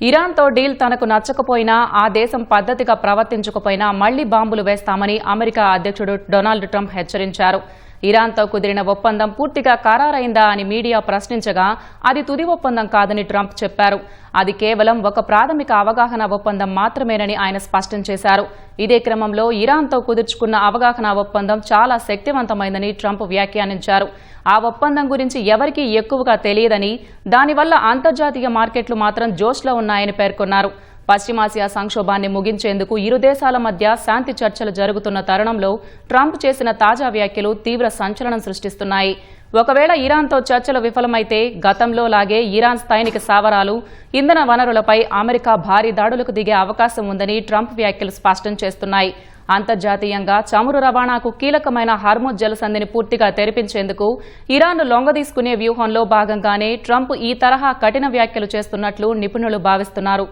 ఇరాన్తో deal తనకు నచ్చకపోయినా ఆ దేశం పద్ధతిగా ప్రవర్తించకపోయినా మళ్లీ బాంబులు వేస్తామని అమెరికా అధ్యక్షుడు డొనాల్డ్ ట్రంప్ హెచ్చరించారు. ఇరాన్తో కుదిరిన ఒప్పందం పూర్తిగా ఖరారైందా అని మీడియా ప్రశ్నించగా అది తుది ఒప్పందం కాదని ట్రంప్ చెప్పారు. అది కేవలం ఒక ప్రాథమిక అవగాహన ఒప్పందం మాత్రమేనని ఆయన స్పష్టం చేశారు. ఇదే క్రమంలో ఇరాన్తో కుదుర్చుకున్న అవగాహన ఒప్పందం చాలా శక్తివంతమైందని ట్రంప్ వ్యాఖ్యానించారు. ఆ ఒప్పందం గురించి ఎవరికీ ఎక్కువగా తెలియదని, దానివల్ల అంతర్జాతీయ మార్కెట్లు మాత్రం జోష్లో ఉన్నాయని పేర్కొన్నారు. పశ్చిమాసియా సంక్షోభాన్ని ముగించేందుకు ఇరు దేశాల మధ్య శాంతి చర్చలు జరుగుతున్న తరుణంలో ట్రంప్ చేసిన తాజా వ్యాఖ్యలు తీవ్ర సంచలనం సృష్టిస్తున్నాయి. ఒకవేళ ఇరాన్తో చర్చలు విఫలమైతే గతంలో లాగే ఇరాన్ సైనిక స్థావరాలు, ఇంధన వనరులపై అమెరికా భారీ దాడులకు దిగే అవకాశం ఉందని ట్రంప్ వ్యాఖ్యలు స్పష్టం చేస్తున్నాయి. అంతర్జాతీయంగా చమురు రవాణాకు కీలకమైన హార్ముజ్ జలసంధిని పూర్తిగా తెరిపించేందుకు ఇరాన్ను లొంగదీసుకునే వ్యూహంలో భాగంగానే ట్రంప్ ఈ తరహా కఠిన వ్యాఖ్యలు చేస్తున్నట్లు నిపుణులు భావిస్తున్నారు.